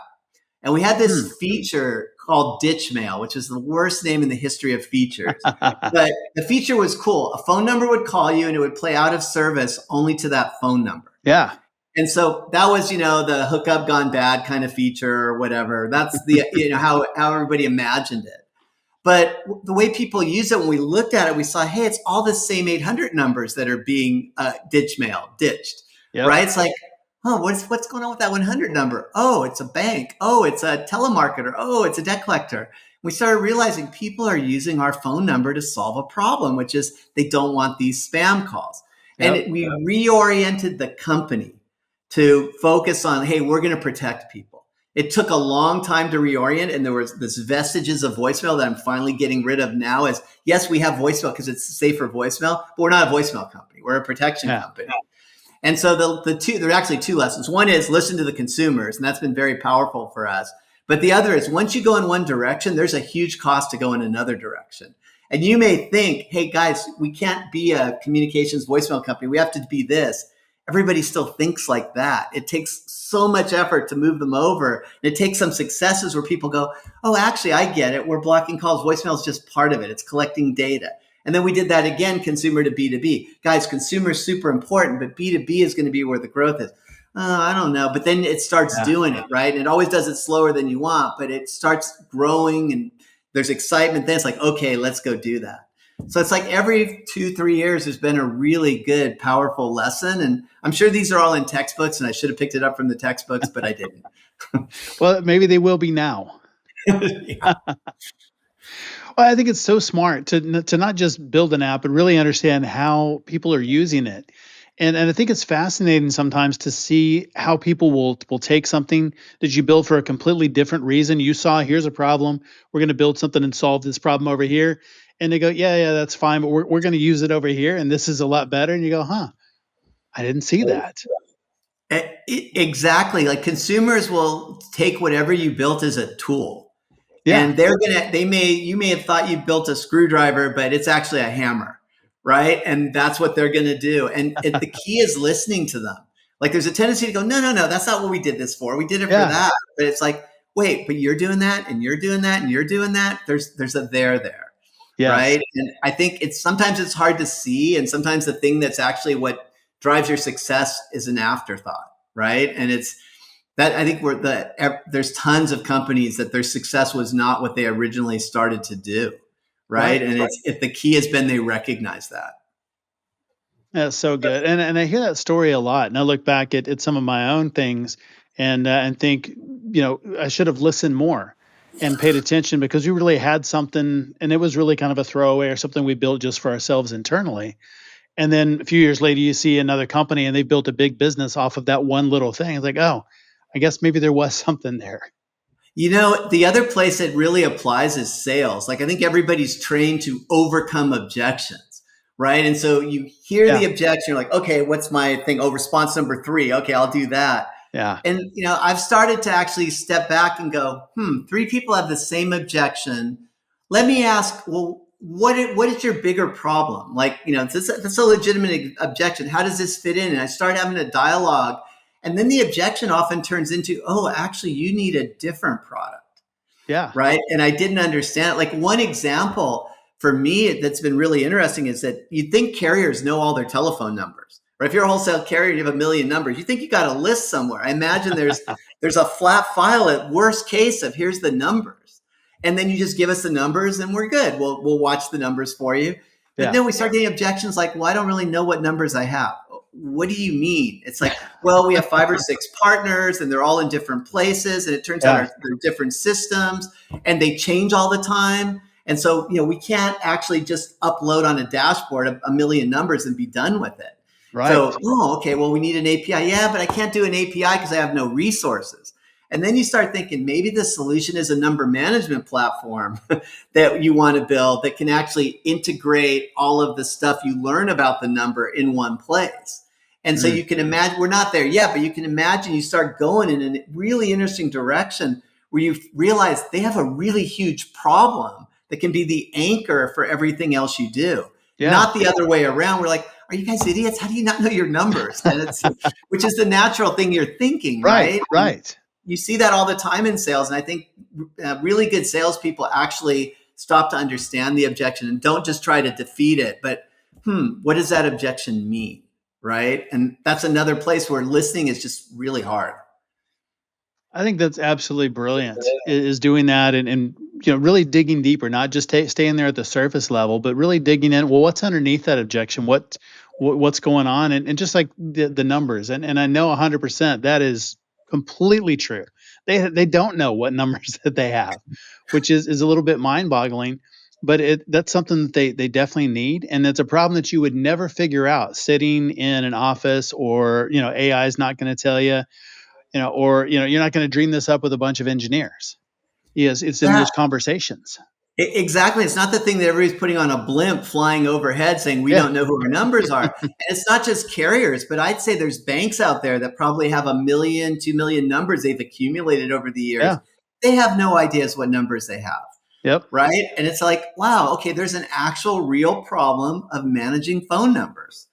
[SPEAKER 1] And we had this feature called Ditch Mail, which is the worst name in the history of features. But the feature was cool. A phone number would call you and it would play out of service only to that phone number.
[SPEAKER 3] Yeah.
[SPEAKER 1] And so that was, the hookup gone bad kind of feature or whatever. That's the, how everybody imagined it. But the way people use it, when we looked at it, we saw, hey, it's all the same 800 numbers that are being ditched, right? It's like, oh, what's going on with that 100 number? Oh, it's a bank. Oh, it's a telemarketer. Oh, it's a debt collector. We started realizing people are using our phone number to solve a problem, which is they don't want these spam calls. And we reoriented the company to focus on, hey, we're going to protect people. It took a long time to reorient, and there was this vestiges of voicemail that I'm finally getting rid of now. Is yes, we have voicemail because it's safer voicemail, but we're not a voicemail company. We're a protection company. And so there are actually 2 lessons. One is listen to the consumers, and that's been very powerful for us. But the other is once you go in one direction, there's a huge cost to go in another direction. And you may think, hey, guys, we can't be a communications voicemail company. We have to be this. Everybody still thinks like that. It takes so much effort to move them over. And it takes some successes where people go, oh, actually, I get it. We're blocking calls. Voicemail is just part of it. It's collecting data. And then we did that again, consumer to B2B. Guys, consumer is super important, but B2B is going to be where the growth is. I don't know. But then it starts doing it, right? And it always does it slower than you want, but it starts growing and there's excitement. Then it's like, okay, let's go do that. So it's like every 2-3 years, there's been a really good, powerful lesson. And I'm sure these are all in textbooks and I should have picked it up from the textbooks, but I didn't.
[SPEAKER 3] Well, maybe they will be now.
[SPEAKER 1] Yeah.
[SPEAKER 3] Well, I think it's so smart to not just build an app, but really understand how people are using it. And I think it's fascinating sometimes to see how people will take something that you build for a completely different reason. You saw, here's a problem. We're going to build something and solve this problem over here. And they go, yeah, that's fine, but we're going to use it over here. And this is a lot better. And you go, I didn't see that.
[SPEAKER 1] Exactly. Like consumers will take whatever you built as a tool.
[SPEAKER 3] Yeah.
[SPEAKER 1] And you may have thought you built a screwdriver, but it's actually a hammer, right? And that's what they're going to do. And the key is listening to them. Like there's a tendency to go, no, that's not what we did this for. We did it for that. But it's like, wait, but you're doing that and you're doing that and you're doing that. There's a there. Yes. Right. And I think sometimes it's hard to see. And sometimes the thing that's actually what drives your success is an afterthought. Right. And it's that I think there's tons of companies that their success was not what they originally started to do. Right. And if the key has been, they recognize that.
[SPEAKER 3] That's so good. And I hear that story a lot. And I look back at some of my own things and think, I should have listened more and paid attention because we really had something and it was really kind of a throwaway or something we built just for ourselves internally. And then a few years later, you see another company and they built a big business off of that one little thing. It's like, oh, I guess maybe there was something there.
[SPEAKER 1] The other place it really applies is sales. Like I think everybody's trained to overcome objections, right? And so you hear the objection, you're like, okay, what's my thing? Oh, response number 3. Okay, I'll do that.
[SPEAKER 3] Yeah.
[SPEAKER 1] And, I've started to actually step back and go, 3 people have the same objection. Let me ask, well, what is your bigger problem? Like, that's a legitimate objection. How does this fit in? And I start having a dialogue. And then the objection often turns into, oh, actually, you need a different product.
[SPEAKER 3] Yeah.
[SPEAKER 1] Right. And I didn't understand. Like one example for me that's been really interesting is that you'd think carriers know all their telephone numbers. Right? If you're a wholesale carrier, you have 1 million numbers. You think you got a list somewhere. I imagine there's a flat file at worst case of here's the numbers. And then you just give us the numbers and we're good. We'll watch the numbers for you. But then we start getting objections like, well, I don't really know what numbers I have. What do you mean? It's like, well, we have 5 or 6 partners and they're all in different places. And it turns out they're different systems and they change all the time. And so, we can't actually just upload on a dashboard 1 million numbers and be done with it.
[SPEAKER 3] Right.
[SPEAKER 1] So, okay, well, we need an API. Yeah, but I can't do an API because I have no resources. And then you start thinking maybe the solution is a number management platform that you want to build that can actually integrate all of the stuff you learn about the number in one place. And so you can imagine, we're not there yet, but you can imagine you start going in a really interesting direction where you realize they have a really huge problem that can be the anchor for everything else you do. Yeah. Not the other way around. We're like, are you guys idiots? How do you not know your numbers? And which is the natural thing you're thinking, right?
[SPEAKER 3] Right.
[SPEAKER 1] You see that all the time in sales. And I think really good salespeople actually stop to understand the objection and don't just try to defeat it. But what does that objection mean? Right. And that's another place where listening is just really hard.
[SPEAKER 3] I think that's absolutely brilliant is doing that and really digging deeper, not just staying there at the surface level, but really digging in. Well, what's underneath that objection? What's going on? And just like the numbers. And I know 100% that is completely true. They don't know what numbers that they have, which is a little bit mind-boggling, but that's something that they definitely need. And it's a problem that you would never figure out sitting in an office or, AI is not going to tell you, or, you're not going to dream this up with a bunch of engineers. Yes, it's in those conversations.
[SPEAKER 1] Exactly. It's not the thing that everybody's putting on a blimp flying overhead saying we don't know who our numbers are. And it's not just carriers, but I'd say there's banks out there that probably have 1 million, 2 million numbers they've accumulated over the years. Yeah. They have no ideas what numbers they have.
[SPEAKER 3] Yep.
[SPEAKER 1] Right. And it's like, wow, okay, there's an actual real problem of managing phone numbers.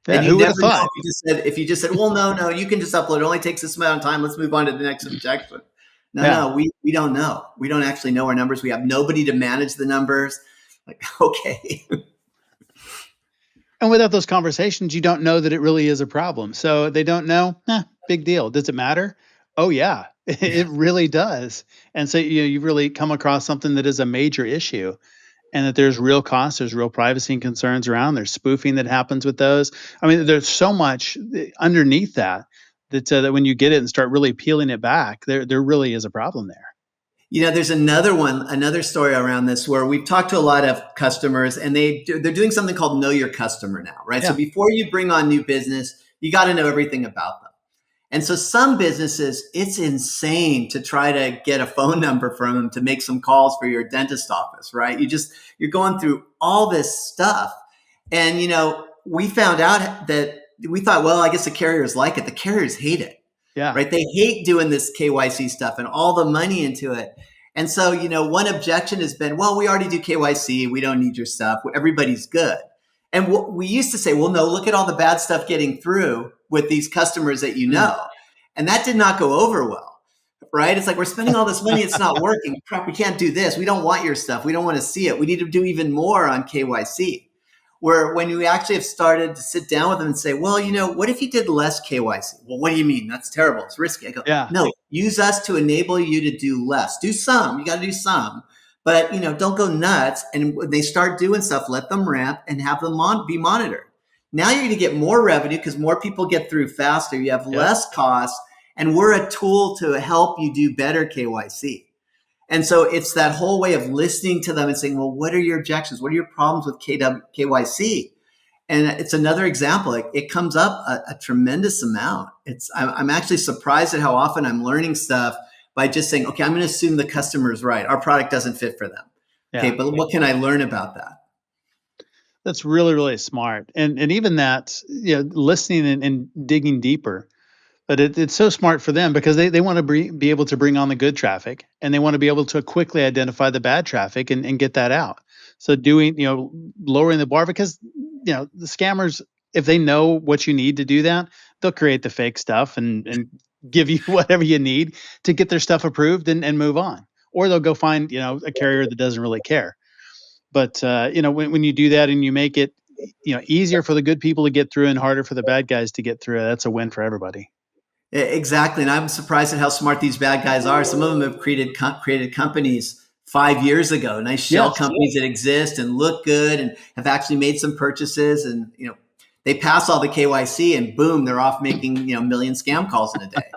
[SPEAKER 1] And you never know if you just said, well, no, you can just upload. It only takes this amount of time. Let's move on to the next objection. No, we don't know. We don't actually know our numbers. We have nobody to manage the numbers. Like, okay.
[SPEAKER 3] And without those conversations, you don't know that it really is a problem. So they don't know, big deal. Does it matter? Oh, yeah, it really does. And so you really come across something that is a major issue, and that there's real costs, there's real privacy concerns around, there's spoofing that happens with those. I mean, there's so much underneath that when you get it and start really peeling it back, there really is a problem there.
[SPEAKER 1] There's another story around this where we've talked to a lot of customers, and they're doing something called Know Your Customer now, right?
[SPEAKER 3] Yeah.
[SPEAKER 1] So before you bring on new business, you got to know everything about them. And so some businesses, it's insane to try to get a phone number from them to make some calls for your dentist office, right? You're going through all this stuff. And, we found out that we thought, well, I guess the carriers like it. The carriers hate it.
[SPEAKER 3] Yeah.
[SPEAKER 1] Right. They hate doing this KYC stuff and all the money into it. And so, one objection has been, well, we already do KYC. We don't need your stuff. Everybody's good. And we used to say, well, no, look at all the bad stuff getting through with these customers that you know. And that did not go over well. Right. It's like, we're spending all this money. It's not working. Crap, we can't do this. We don't want your stuff. We don't want to see it. We need to do even more on KYC. Where when we actually have started to sit down with them and say, well, what if you did less KYC? Well, what do you mean? That's terrible. It's risky. I go, no, use us to enable you to do less. Do some. You got to do some. But, don't go nuts. And when they start doing stuff, let them ramp and have them be monitored. Now you're going to get more revenue because more people get through faster. You have less costs. And we're a tool to help you do better KYC. And so it's that whole way of listening to them and saying, well, what are your objections? What are your problems with KYC? And it's another example. It comes up a tremendous amount. I'm actually surprised at how often I'm learning stuff by just saying, okay, I'm going to assume the customer is right. Our product doesn't fit for them. Yeah. Okay, but what can I learn about that?
[SPEAKER 3] That's really, really smart. And even that, listening and digging deeper. But it's so smart for them because they want to be able to bring on the good traffic, and they want to be able to quickly identify the bad traffic and get that out. So lowering the bar, because, the scammers, if they know what you need to do that, they'll create the fake stuff and give you whatever you need to get their stuff approved and move on. Or they'll go find, a carrier that doesn't really care. But, when you do that and you make it, easier for the good people to get through and harder for the bad guys to get through, that's a win for everybody.
[SPEAKER 1] Exactly. And I'm surprised at how smart these bad guys are. Some of them have created companies 5 years ago, nice shell companies that exist and look good and have actually made some purchases. And, they pass all the KYC and boom, they're off making, a million scam calls in a day.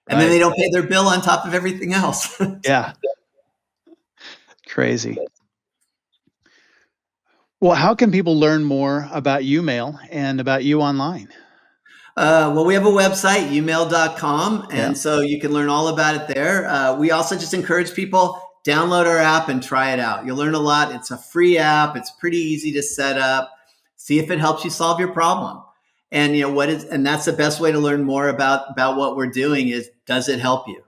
[SPEAKER 1] And then they don't pay their bill on top of everything else.
[SPEAKER 3] Yeah. Crazy. Well, how can people learn more about YouMail and about you online?
[SPEAKER 1] Well, we have a website, YouMail.com, and so you can learn all about it there. We also just encourage people, download our app and try it out. You'll learn a lot. It's a free app. It's pretty easy to set up. See if it helps you solve your problem. And and that's the best way to learn more about what we're doing is, does it help you?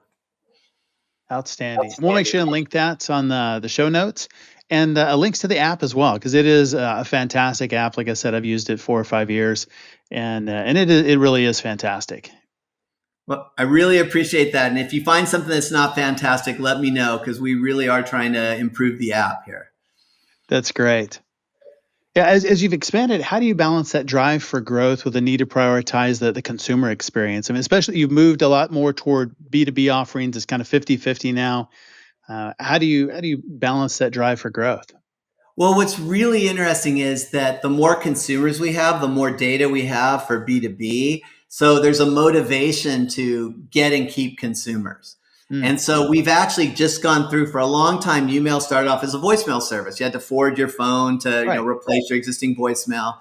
[SPEAKER 3] Outstanding. We'll make sure to link that on the show notes. And links to the app as well, because it is a fantastic app. Like I said, I've used it 4 or 5 years, and it really is fantastic.
[SPEAKER 1] Well, I really appreciate that. And if you find something that's not fantastic, let me know, because we really are trying to improve the app here.
[SPEAKER 3] That's great. Yeah, as you've expanded, how do you balance that drive for growth with the need to prioritize the consumer experience? I mean, especially you've moved a lot more toward B2B offerings. It's kind of 50-50 now. How do you balance that drive for growth?
[SPEAKER 1] Well, what's really interesting is that the more consumers we have, the more data we have for B2B. So there's a motivation to get and keep consumers. And so we've actually just gone through, for a long time, YouMail started off as a voicemail service. You had to forward your phone to replace your existing voicemail.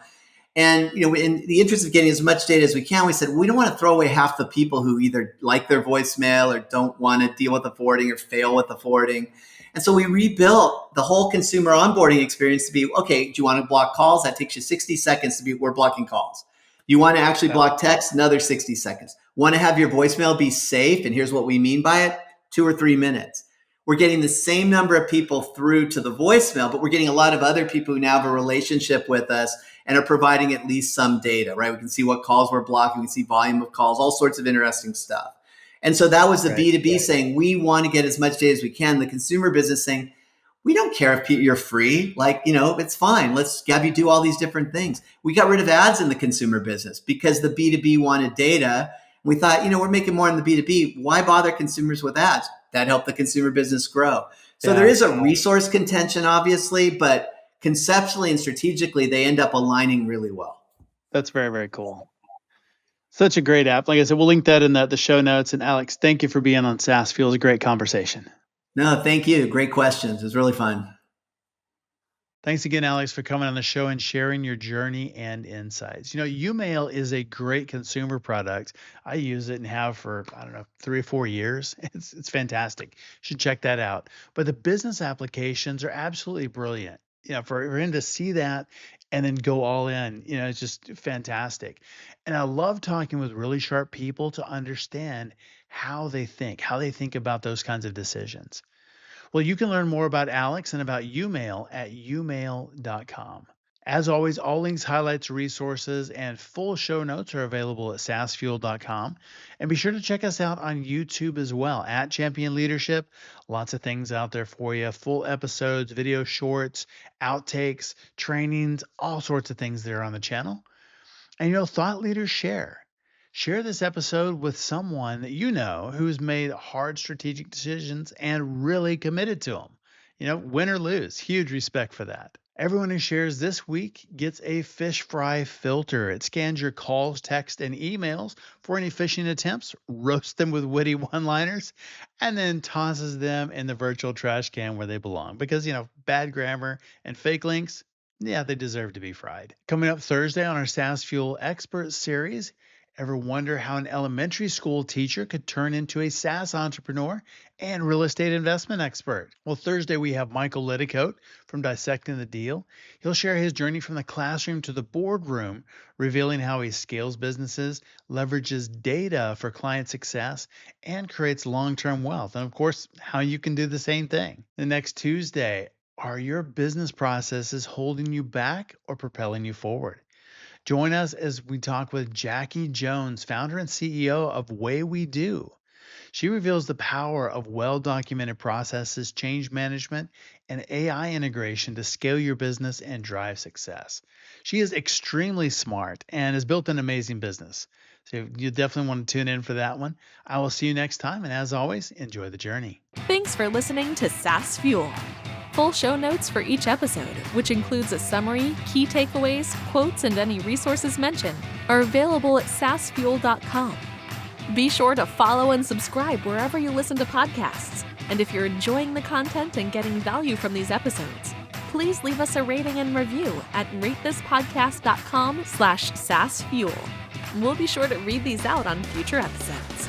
[SPEAKER 1] And, in the interest of getting as much data as we can, we said, we don't want to throw away half the people who either like their voicemail or don't want to deal with the forwarding or fail with the forwarding. And so we rebuilt the whole consumer onboarding experience to be, okay, do you want to block calls? That takes you 60 seconds we're blocking calls. You want to actually block text? Another 60 seconds. Want to have your voicemail be safe? And here's what we mean by it, 2 or 3 minutes. We're getting the same number of people through to the voicemail, but we're getting a lot of other people who now have a relationship with us and are providing at least some data, right? We can see what calls we're blocking. We see volume of calls, all sorts of interesting stuff. And so that was the B2B saying, we want to get as much data as we can. The consumer business saying, We don't care if you're free. Like, it's fine. Let's have you do all these different things. We got rid of ads in the consumer business because the B2B wanted data. We thought, we're making more in the B2B. Why bother consumers with ads? That helped the consumer business grow. So there is a resource contention, obviously, but conceptually and strategically, they end up aligning really well.
[SPEAKER 3] That's very, very cool. Such a great app. Like I said, we'll link that in the show notes. And Alex, thank you for being on SaaS Fuel. It was a great conversation.
[SPEAKER 1] No, thank you. Great questions. It was really fun.
[SPEAKER 3] Thanks again, Alex, for coming on the show and sharing your journey and insights. YouMail is a great consumer product. I use it and have for, 3 or 4 years. It's fantastic. You should check that out. But the business applications are absolutely brilliant. For him to see that and then go all in, it's just fantastic. And I love talking with really sharp people to understand how they think about those kinds of decisions. Well, you can learn more about Alex and about YouMail at youmail.com. As always, all links, highlights, resources, and full show notes are available at saasfuel.com. And be sure to check us out on YouTube as well at Champion Leadership. Lots of things out there for you. Full episodes, video shorts, outtakes, trainings, all sorts of things there on the channel. And thought leaders share. Share this episode with someone that who's made hard strategic decisions and really committed to them. Win or lose, huge respect for that. Everyone who shares this week gets a fish fry filter. It scans your calls, texts, and emails for any phishing attempts, roasts them with witty one-liners, and then tosses them in the virtual trash can where they belong. Because, bad grammar and fake links, they deserve to be fried. Coming up Thursday on our SaaS Fuel Expert Series, ever wonder how an elementary school teacher could turn into a SaaS entrepreneur and real estate investment expert? Well, Thursday we have Michael Litticoat from Dissecting the Deal. He'll share his journey from the classroom to the boardroom, revealing how he scales businesses, leverages data for client success, and creates long-term wealth. And of course, how you can do the same thing. The next Tuesday, are your business processes holding you back or propelling you forward? Join us as we talk with Jackie Jones, founder and CEO of Way We Do. She reveals the power of well-documented processes, change management, and AI integration to scale your business and drive success. She is extremely smart and has built an amazing business. So you definitely want to tune in for that one. I will see you next time. And as always, enjoy the journey.
[SPEAKER 2] Thanks for listening to SaaS Fuel. Full show notes for each episode, which includes a summary, key takeaways, quotes, and any resources mentioned, are available at saasfuel.com. Be sure to follow and subscribe wherever you listen to podcasts. And if you're enjoying the content and getting value from these episodes, please leave us a rating and review at ratethispodcast.com/saasfuel. We'll be sure to read these out on future episodes.